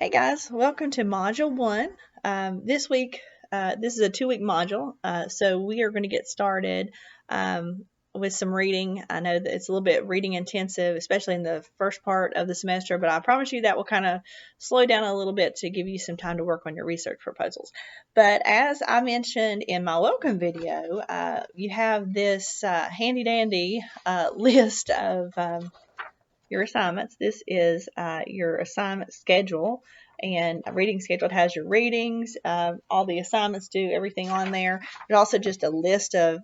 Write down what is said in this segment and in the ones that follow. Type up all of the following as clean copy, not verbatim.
Hey guys, welcome to Module 1. This week, this is a 2-week module, so we are going to get started with some reading. I know that it's a little bit reading intensive, especially in the first part of the semester, but I promise you that will kind of slow down a little bit to give you some time to work on your research proposals. But as I mentioned in my welcome video, you have this handy-dandy list of your assignments. This is your assignment schedule, and a reading schedule. It has your readings, all the assignments due, everything on there. There's also just a list of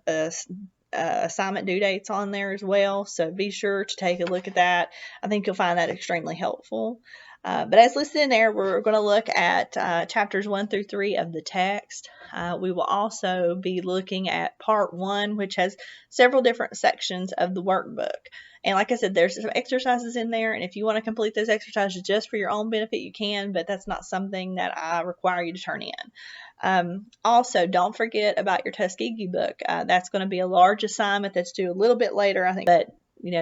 assignment due dates on there as well, so be sure to take a look at that. I think you'll find that extremely helpful. But as listed in there, we're going to look at chapters 1 through 3 of the text. We will also be looking at part 1, which has several different sections of the workbook. And like I said, there's some exercises in there, and if you want to complete those exercises just for your own benefit, you can, but that's not something that I require you to turn in. Also, don't forget about your Tuskegee book. That's going to be a large assignment that's due a little bit later, I think, but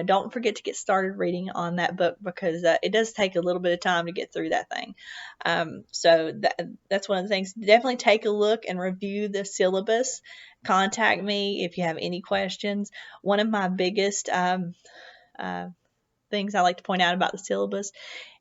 don't forget to get started reading on that book because it does take a little bit of time to get through that thing. So that's one of the things. Definitely take a look and review the syllabus. Contact me if you have any questions. One of my biggest things I like to point out about the syllabus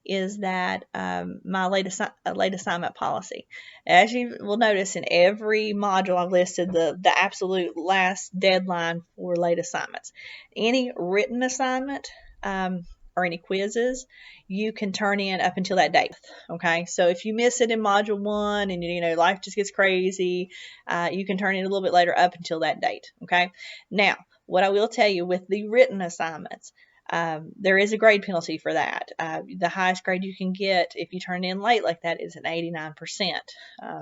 is that my late assignment policy. As you will notice, in every module I've listed the absolute last deadline for late assignments. Any written assignment or any quizzes, you can turn in up until that date. Okay, so if you miss it in module 1 and life just gets crazy, you can turn in a little bit later up until that date. Okay, now what I will tell you with the written assignments, there is a grade penalty for that. The highest grade you can get if you turn in late like that is an 89%.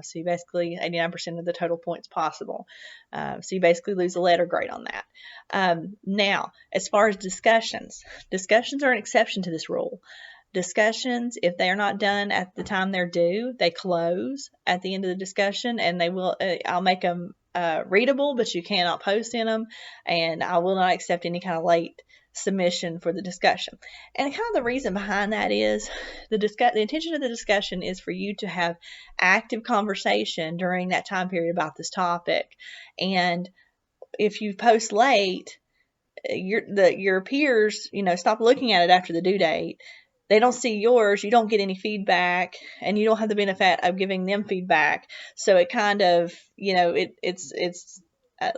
So you basically 89% of the total points possible. So you basically lose a letter grade on that. Now, as far as discussions are an exception to this rule. Discussions, if they are not done at the time they're due, they close at the end of the discussion, and they will. I'll make them readable, but you cannot post in them, and I will not accept any kind of late submission for the discussion. And kind of the reason behind that is the intention of the discussion is for you to have active conversation during that time period about this topic. And if you post late, your peers, stop looking at it after the due date. They don't see yours, you don't get any feedback, and you don't have the benefit of giving them feedback. So it kind of, it's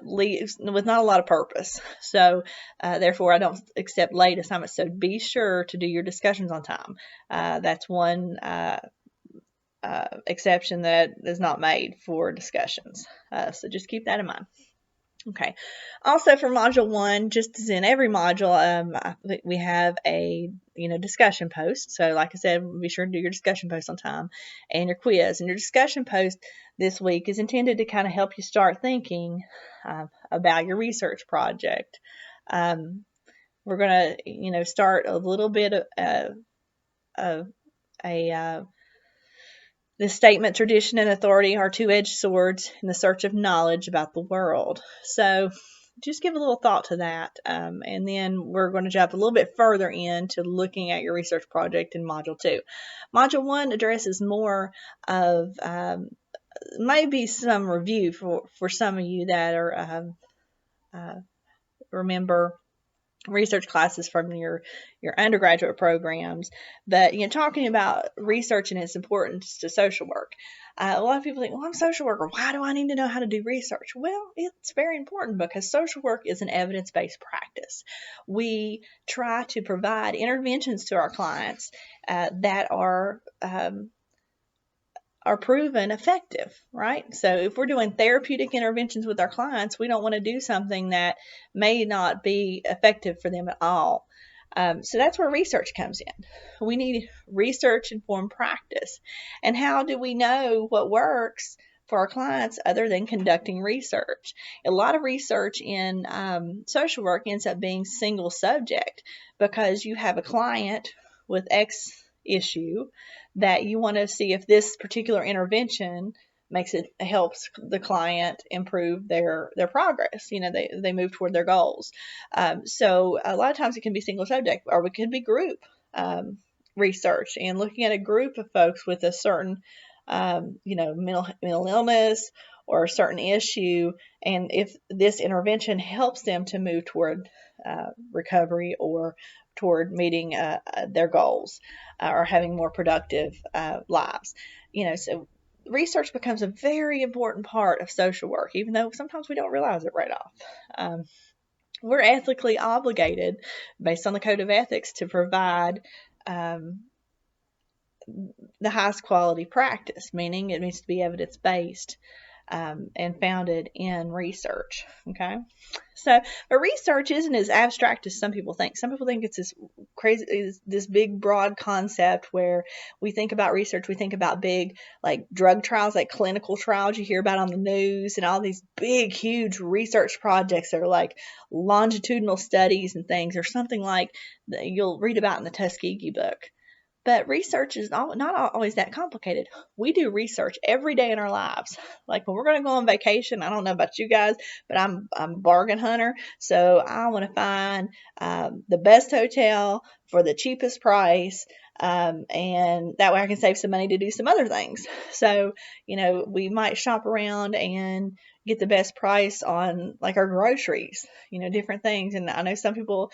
leaves with not a lot of purpose. So therefore, I don't accept late assignments. So be sure to do your discussions on time. That's one exception that is not made for discussions. So just keep that in mind. Okay. Also for module 1, just as in every module, we have a discussion post. So like I said, be sure to do your discussion post on time and your quiz. And your discussion post this week is intended to kind of help you start thinking about your research project. We're going to start a little bit of the statement, tradition, and authority are two-edged swords in the search of knowledge about the world. So just give a little thought to that. And then we're going to jump a little bit further into looking at your research project in Module 2. Module 1 addresses more of maybe some review for some of you that are remember research classes from your undergraduate programs, but talking about research and its importance to social work. A lot of people think, well, I'm a social worker, why do I need to know how to do research? Well, it's very important because social work is an evidence-based practice. We try to provide interventions to our clients that are proven effective, right? So if we're doing therapeutic interventions with our clients, we don't want to do something that may not be effective for them at all. So that's where research comes in. We need research-informed practice. And how do we know what works for our clients other than conducting research? A lot of research in social work ends up being single subject because you have a client with X issue that you want to see if this particular intervention helps the client improve their progress. They move toward their goals. So a lot of times it can be single subject, or it could be group. research and looking at a group of folks with a certain, mental illness or a certain issue, and if this intervention helps them to move toward recovery or toward meeting their goals or having more productive lives. So research becomes a very important part of social work, even though sometimes we don't realize it right off. We're ethically obligated, based on the Code of Ethics, to provide the highest quality practice, meaning it needs to be evidence-based and founded in research. Okay, but research isn't as abstract as some people think. Some people think it's this crazy, this big, broad concept where we think about research, we think about big, like drug trials, like clinical trials you hear about on the news, and all these big, huge research projects that are like longitudinal studies and things, or something like that you'll read about in the Tuskegee book. But research is not always that complicated. We do research every day in our lives. Like when we're going to go on vacation, I don't know about you guys, but I'm a bargain hunter. So I want to find the best hotel for the cheapest price. And that way I can save some money to do some other things. So, we might shop around and get the best price on like our groceries, different things. And I know some people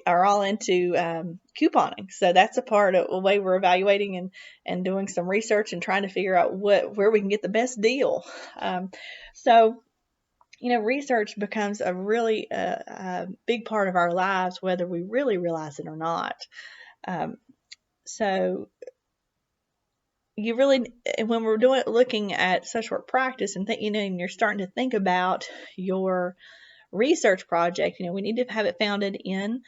are all into couponing. So that's a way we're evaluating and doing some research and trying to figure out where we can get the best deal. Research becomes a really big part of our lives, whether we really realize it or not. So you really, when we're looking at social work practice and and you're starting to think about your research project, we need to have it founded in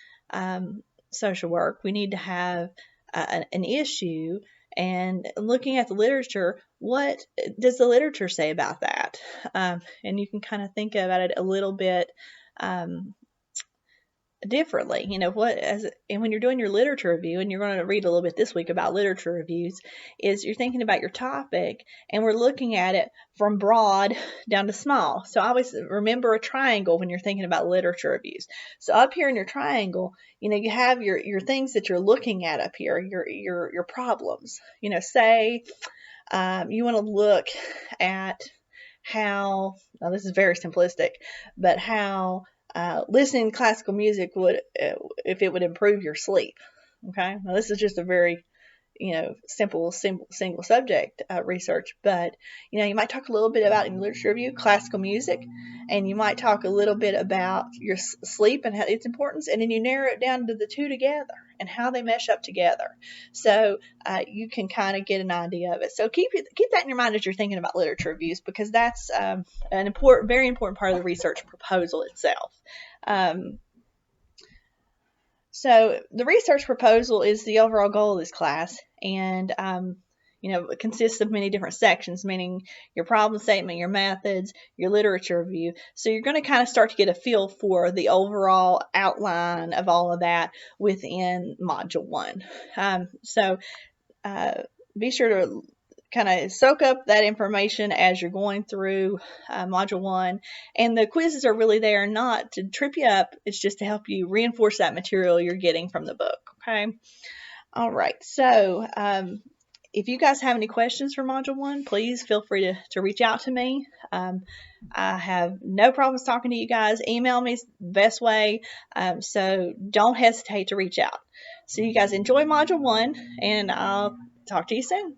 social work. We need to have an issue, and looking at the literature, what does the literature say about that? And you can kind of think about it a little bit differently. And when you're doing your literature review, and you're going to read a little bit this week about literature reviews, is you're thinking about your topic, and we're looking at it from broad down to small. So always remember a triangle when you're thinking about literature reviews. So up here in your triangle, you have your things that you're looking at up here, your problems. Say you want to look at how, now this is very simplistic, but how listening to classical music would, if it would improve your sleep. Okay, now this is just a very simple single subject research, but you might talk a little bit about, in literature review, classical music, and you might talk a little bit about your sleep and its importance, and then you narrow it down to the two together and how they mesh up together, so you can kind of get an idea of it. So keep that in your mind as you're thinking about literature reviews, because that's an very important part of the research proposal itself. So the research proposal is the overall goal of this class, and it consists of many different sections, meaning your problem statement, your methods, your literature review. So you're going to kind of start to get a feel for the overall outline of all of that within Module 1. Be sure to kind of soak up that information as you're going through Module 1. And the quizzes are really there not to trip you up. It's just to help you reinforce that material you're getting from the book. Okay. All right. So if you guys have any questions for Module 1, please feel free to reach out to me. I have no problems talking to you guys. Email me is the best way. So don't hesitate to reach out. So you guys enjoy Module 1, and I'll talk to you soon.